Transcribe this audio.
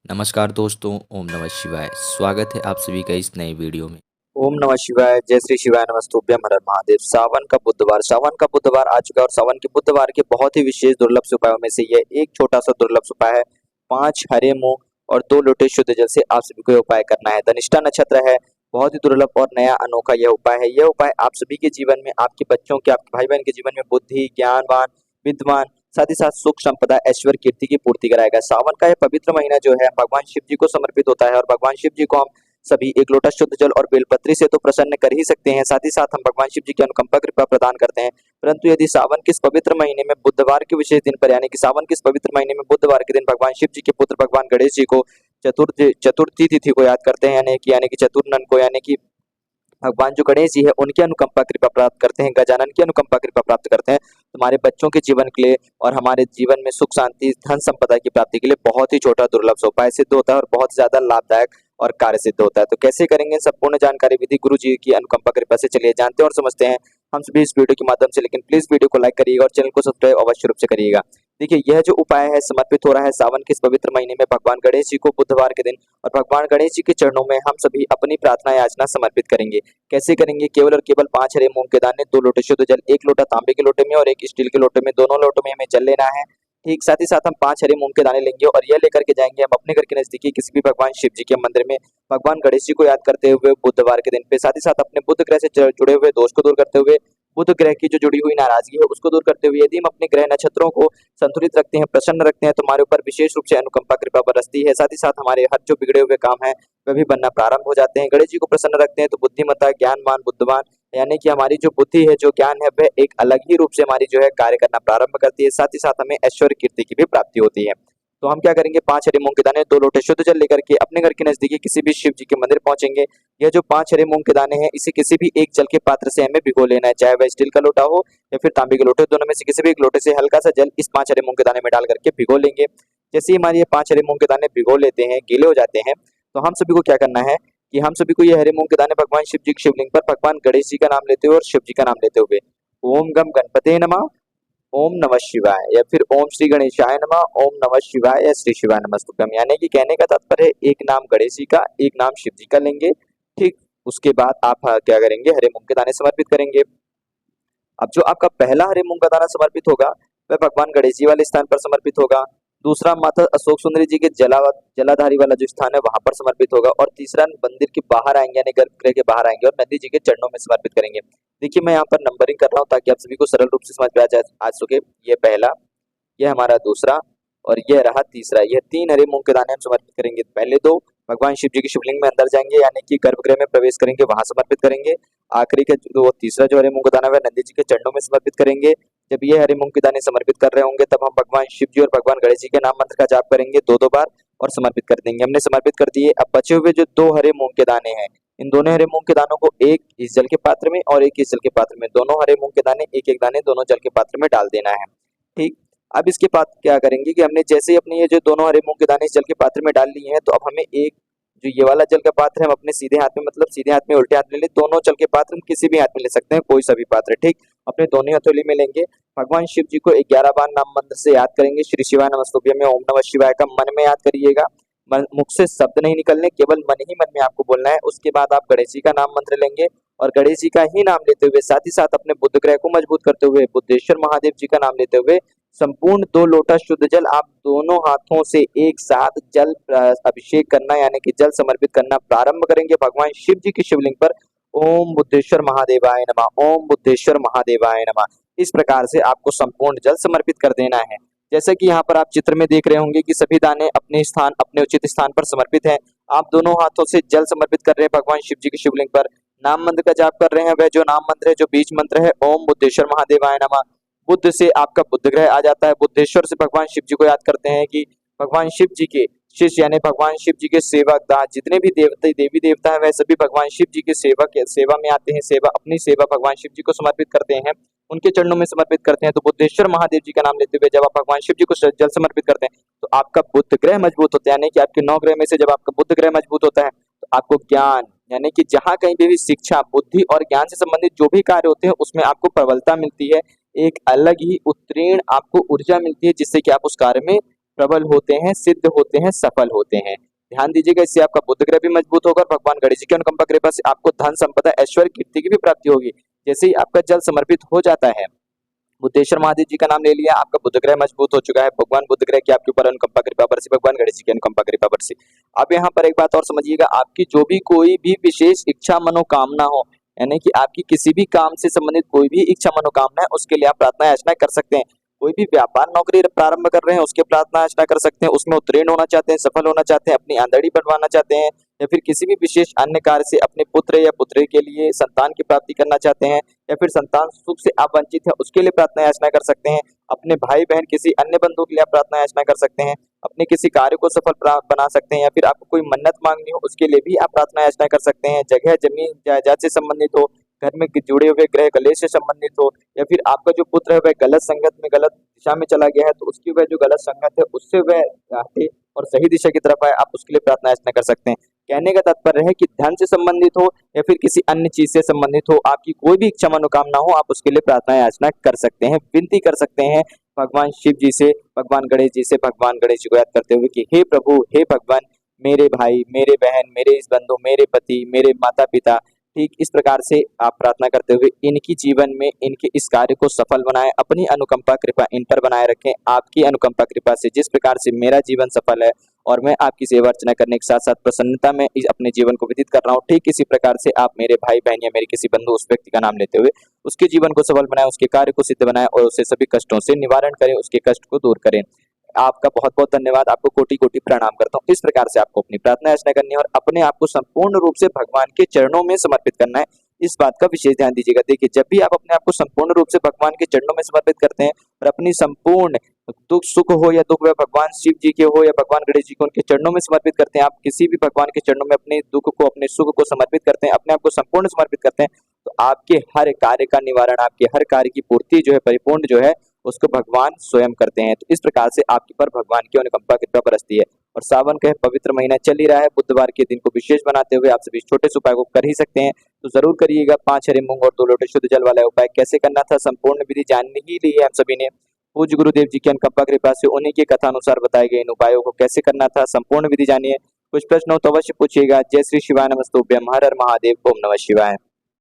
नमस्कार दोस्तों, ओम नमः शिवाय। स्वागत है आप सभी का इस नए वीडियो में। ओम नमः शिवाय, जय श्री शिवाय, नमस्तुभ्यम, हर हर महादेव। सावन का बुधवार आ चुका है और सावन के बुधवार के बहुत ही विशेष दुर्लभ से उपायों में से यह एक छोटा सा दुर्लभ से उपाय है। 5 हरे मूंग और 2 लोटे शुद्ध जल से आप सभी को यह उपाय करना है। धनिष्ठा नक्षत्र है, बहुत ही दुर्लभ और नया अनोखा यह उपाय है। यह उपाय आप सभी के जीवन में, आपके बच्चों के, आपके भाई बहन के जीवन में बुद्धि, ज्ञानवान, विद्वान, साथ ही साथ सुख, संपदा, ऐश्वर्य, कीर्ति की पूर्ति कराएगा। सावन का यह पवित्र महीना जो है भगवान शिव जी को समर्पित होता है और भगवान शिव जी को हम सभी एक लोटा शुद्ध जल और बेलपत्री से तो प्रसन्न कर ही सकते हैं, साथ ही साथ हम भगवान शिव जी की अनुकंपा कृपा प्रदान करते हैं। परंतु यदि सावन के इस पवित्र महीने में बुधवार के विशेष दिन पर, यानी कि सावन के इस पवित्र महीने में बुधवार के दिन भगवान शिव जी के पुत्र भगवान गणेश जी को चतुर्थी तिथि को याद करते हैं, यानी कि चतुर्नन को, यानी कि भगवान जो गणेश जी है उनकी अनुकंपा कृपा प्राप्त करते हैं, गजानन की अनुकंपा कृपा प्राप्त करते हैं, तुम्हारे बच्चों के जीवन के लिए और हमारे जीवन में सुख शांति धन संपदा की प्राप्ति के लिए बहुत ही छोटा दुर्लभ से उपाय सिद्ध होता है और बहुत ज्यादा लाभदायक और कार्य सिद्ध होता है। तो कैसे करेंगे, संपूर्ण जानकारी विधि गुरु जी की अनुकंपा कृपा से चलिए जानते हैं और समझते हैं हम सभी इस वीडियो के माध्यम से। लेकिन प्लीज वीडियो को लाइक करिएगा और चैनल को सब्सक्राइब अवश्य रूप से करिएगा। देखिए, यह जो उपाय है समर्पित हो रहा है सावन के इस पवित्र महीने में भगवान गणेश जी को बुधवार के दिन, और भगवान गणेश जी के चरणों में हम सभी अपनी प्रार्थना याचना समर्पित करेंगे। कैसे करेंगे, केवल और केवल 5 हरे मूंग के दाने, 2 लोटे शुद्ध जल, 1 लोटा तांबे के लोटे में और 1 स्टील के लोटे में, दोनों लोटों में हमें जल लेना है। ठीक, साथ ही साथ हम 5 हरे मूंग के दाने लेंगे और यह लेकर के जाएंगे हम अपने घर के नजदीकी किसी भी भगवान शिव जी के मंदिर में, भगवान गणेश जी को याद करते हुए बुधवार के दिन पे, साथ ही साथ अपने बुध ग्रह से जुड़े हुए दोष को दूर करते हुए, बुध ग्रह की जो जुड़ी हुई नाराजगी है उसको दूर करते हुए, यदि हम अपने ग्रह नक्षत्रों को संतुलित रखते हैं, प्रसन्न रखते हैं, तो हमारे ऊपर विशेष रूप से अनुकंपा कृपा बरसती है। साथ ही साथ हमारे हर जो बिगड़े हुए काम है वह भी बनना प्रारंभ हो जाते हैं। गणेश जी को प्रसन्न रखते हैं तो बुद्धिमत्ता, ज्ञानवान, बुद्धवान, यानी कि हमारी जो बुद्धि है, जो ज्ञान है, वह एक अलग ही रूप से हमारी जो है कार्य करना प्रारंभ करती है। साथ ही साथ हमें ऐश्वर्य कीर्ति की भी प्राप्ति होती है। तो हम क्या करेंगे, 5 हरे मूंग के दाने, 2 लोटे शुद्ध जल लेकर के अपने घर के नजदीकी किसी भी शिव जी के मंदिर पहुंचेंगे। यह जो 5 हरे मूंग के दाने हैं, इसे किसी भी एक जल के पात्र से हमें भिगो लेना है, चाहे वह स्टील का लोटा हो या फिर तांबे के लोटे, दोनों में से किसी भी एक लोटे से हल्का सा जल इस 5 हरे मूंग के दाने में डाल करके भिगो लेंगे। जैसे ही हमारे ये 5 हरे मूंग के दाने भिगो लेते हैं, गीले हो जाते हैं, तो हम सभी को क्या करना है कि हम सभी को ये हरे मूंग के दाने भगवान शिव जी के शिवलिंग पर भगवान गणेश जी का नाम लेते हुए और शिव जी का नाम लेते हुए ओम गम गणपते नमः, ओम नमः शिवाय, या फिर ओम श्री गणेशाय नमः, ओम नमः शिवाय या श्री शिवाय नमस्तुभ्यम, यानी कि कहने का तात्पर्य है एक नाम गणेश जी का, एक नाम शिव जी का लेंगे। ठीक, उसके बाद आप क्या करेंगे, हरे मूंग के दाने समर्पित करेंगे। अब जो आपका पहला हरे मूंग का दाना समर्पित होगा वह भगवान गणेश जी वाले स्थान पर समर्पित होगा। दूसरा माता अशोक सुंदरी जी के जलाधारी वाला जो स्थान है वहां पर समर्पित होगा, और तीसरा मंदिर के बाहर आएंगे, यानी गर्भगृह के बाहर आएंगे और नंदी जी के चरणों में समर्पित करेंगे। देखिए, मैं यहाँ पर नंबरिंग कर रहा हूँ ताकि आप सभी को सरल रूप से समझ में आ सके। ये पहला, ये हमारा दूसरा और ये रहा तीसरा। यह 3 हरे मूंग के दाने हम समर्पित करेंगे। पहले 2 भगवान शिव जी के शिवलिंग में अंदर जाएंगे, यानी कि गर्भगृह में प्रवेश करेंगे, वहां समर्पित करेंगे। आखिरी के जो तीसरा जो हरे मूंग का दाना है नंदी जी के चरणों में समर्पित करेंगे। जब ये हरे मूंग के दाने समर्पित कर रहे होंगे तब हम भगवान शिव जी और भगवान गणेश जी के नाम मंत्र का जाप करेंगे 2-2 बार और समर्पित कर देंगे। हमने समर्पित कर दिए। अब बचे हुए जो 2 हरे मूंग के दाने हैं, इन दोनों हरे मूंग के दानों को एक इस जल के पात्र में और एक इस जल के पात्र में, दोनों हरे मूंग के दाने एक एक दाने दोनों जल के पात्र में डाल देना है। ठीक, अब इसके बाद क्या करेंगे कि हमने जैसे ही अपने ये जो दोनों हरे मूंग के दाने इस जल के पात्र में डाल लिए हैं, तो अब हमें एक जो ये वाला जल का पात्र है हम अपने सीधे हाथ में, मतलब सीधे हाथ में उल्टे हाथ में ले, दोनों जल के पात्र हम किसी भी हाथ में ले सकते हैं, कोई सा भी पात्र। ठीक, अपने दोनों हथेली में लेंगे। भगवान शिव जी को 11 बार नाम मंत्र से याद करेंगे। श्री शिवाय नमस्तुभ्यम में ओम नमः शिवाय का मन में याद करिएगा, मुख से शब्द नहीं निकलने, केवल मन ही मन में आपको बोलना है। उसके बाद आप गणेश जी का नाम मंत्र लेंगे और गणेश जी का ही नाम लेते हुए, साथ ही साथ अपने बुध ग्रह को मजबूत करते हुए बुद्धेश्वर महादेव जी का नाम लेते हुए संपूर्ण 2 लोटा शुद्ध जल आप दोनों हाथों से एक साथ जल अभिषेक करना, यानी कि जल समर्पित करना प्रारंभ करेंगे भगवान शिव जी के शिवलिंग पर। ओम बुद्धेश्वर महादेवाय नमः, ओम बुद्धेश्वर महादेवाय नमः। इस प्रकार से आपको संपूर्ण जल समर्पित कर देना है। जैसे कि यहाँ पर आप चित्र में देख रहे होंगे कि सभी दाने अपने स्थान, अपने उचित स्थान पर समर्पित हैं। आप दोनों हाथों से जल समर्पित कर रहे हैं भगवान शिव जी के शिवलिंग पर, नाम मंत्र का जाप कर रहे हैं। वह जो नाम मंत्र है, जो बीज मंत्र है, ओम बुद्धेश्वर महादेवाय नमः। बुद्ध से आपका बुद्ध ग्रह आ जाता है, बुद्धेश्वर से भगवान शिव जी को याद करते हैं कि भगवान शिव जी के शिष्य, यानी भगवान शिव जी के सेवक, दास, जितने भी देवी देवता है वह सभी भगवान शिव जी के सेवा में आते हैं। अपनी सेवा भगवान शिव जी को समर्पित करते हैं, उनके चरणों में समर्पित करते हैं। तो बुद्धेश्वर महादेव जी का नाम लेते हुए जब आप भगवान शिव जी को जल समर्पित करते हैं तो आपका बुद्ध ग्रह मजबूत होता है, यानी कि आपके 9 ग्रह में से जब आपका बुद्ध ग्रह मजबूत होता है तो आपको ज्ञान, यानी कि जहाँ कहीं पे भी शिक्षा, बुद्धि और ज्ञान से संबंधित जो भी कार्य होते हैं उसमें आपको प्रबलता मिलती है, एक अलग ही उत्तीर्ण आपको ऊर्जा मिलती है, जिससे कि आप उस कार्य में प्रबल होते हैं, सिद्ध होते हैं, सफल होते हैं। ध्यान दीजिएगा, इससे आपका बुध ग्रह भी मजबूत होगा और भगवान गणेश जी की अनुकंपा कृपा से आपको धन संपदा ऐश्वर्य कीर्ति की भी प्राप्ति होगी। जैसे ही आपका जल समर्पित हो जाता है, बुद्धेश्वर महादेव जी का नाम ले लिया, आपका बुध ग्रह मजबूत हो चुका है, भगवान बुध ग्रह की आपके ऊपर अनुकंपा कृपा बरसी, भगवान गणेश जी की अनुकंपा कृपा बरसी। अब यहाँ पर एक बात और समझिएगा, आपकी जो भी कोई भी विशेष इच्छा मनोकामना हो, यानी कि आपकी किसी भी काम से संबंधित कोई भी इच्छा मनोकामना है, उसके लिए आप प्रार्थना याचना कर सकते हैं। कोई भी व्यापार नौकरी प्रारंभ कर रहे हैं, उसके प्रार्थना याचना कर सकते हैं। उसमें उत्तीर्ण होना चाहते हैं, सफल होना चाहते हैं, अपनी आमदनी बढ़वाना चाहते हैं, या फिर किसी भी विशेष अन्य कार्य से अपने पुत्र या पुत्री के लिए संतान की प्राप्ति करना चाहते हैं, या फिर संतान सुख से आप वंचित हैं, उसके लिए प्रार्थना याचना कर सकते हैं। अपने भाई बहन किसी अन्य बंधु के लिए आप प्रार्थना याचना कर सकते हैं। अपने किसी कार्य को सफल बना सकते हैं, या फिर आपको कोई मन्नत मांगनी हो, उसके लिए भी आप प्रार्थना याचना कर सकते हैं। जगह जमीन जायदाद से संबंधित हो, घर में जुड़े हुए ग्रह कलेश से संबंधित हो, या फिर आपका जो पुत्र है वह गलत संगत में गलत दिशा में चला गया है, तो उसकी वह जो गलत संगत है उससे वह हटे और सही दिशा की तरफ आए, आप उसके लिए प्रार्थना याचना कर सकते हैं। कहने का तात्पर्य है कि धन से संबंधित हो या फिर किसी अन्य चीज से संबंधित हो, आपकी कोई भी इच्छा मनोकामना हो, आप उसके लिए प्रार्थना याचना कर सकते हैं, विनती कर सकते हैं भगवान शिव जी से, भगवान गणेश जी से, भगवान गणेश जी को याद करते हुए कि हे प्रभु, हे भगवान, मेरे भाई, मेरे बहन, मेरे इस बंधु, मेरे पति, मेरे माता पिता, ठीक इस प्रकार से आप प्रार्थना करते हुए इनकी जीवन में इनके इस कार्य को सफल बनाएं, अपनी अनुकंपा कृपा इन पर बनाए रखें। आपकी अनुकंपा कृपा से जिस प्रकार से मेरा जीवन सफल है और मैं आपकी सेवा अर्चना करने के साथ साथ प्रसन्नता में अपने जीवन को व्यतीत कर रहा हूँ, ठीक इसी प्रकार से आप मेरे भाई बहन या मेरे किसी बंधु उस व्यक्ति का नाम लेते हुए उसके जीवन को सफल बनाएं, उसके कार्य को सिद्ध बनाएं और उसे सभी कष्टों से निवारण करें, उसके कष्ट को दूर करें। आपका बहुत बहुत धन्यवाद, आपको कोटि कोटि प्रणाम करता हूँ। इस प्रकार से आपको अपनी प्रार्थना याचना करनी है और अपने आप को संपूर्ण रूप से भगवान के चरणों में समर्पित करना है। इस बात का विशेष ध्यान दीजिएगा। देखिए, जब भी आप अपने आप को संपूर्ण रूप से भगवान के चरणों में समर्पित करते हैं और अपनी संपूर्ण दुख सुख हो या दुख वह भगवान शिव जी के हो या भगवान गणेश जी को उनके चरणों में समर्पित करते हैं, आप किसी भी भगवान के चरणों में अपने दुख को अपने सुख को समर्पित करते हैं, अपने आप को संपूर्ण समर्पित करते हैं, तो आपके हर कार्य का निवारण, आपके हर कार्य की पूर्ति जो है, परिपूर्ण जो है, उसको भगवान स्वयं करते हैं। तो इस प्रकार से आपके पर भगवान की अनुकंपा कृपा बरसती है। और सावन का पवित्र महीना चल ही रहा है, बुधवार के दिन को विशेष बनाते हुए आप सभी छोटे से उपाय को कर ही सकते हैं, तो जरूर करिएगा। 5 हरे मूंग और 2 लोटे शुद्ध जल वाला उपाय कैसे करना था, संपूर्ण विधि जानने ही ली है हम सभी ने। पूज्य गुरुदेव जी की अनुकंपा कृपा से उन्हीं के कथा अनुसार बताए गए इन उपायों को कैसे करना था, संपूर्ण विधि जानिए। कुछ प्रश्न हो तो अवश्य पूछिएगा। जय श्री शिवाय, नमस्तुभ्यं, हर हर महादेव, ओम नमः शिवाय।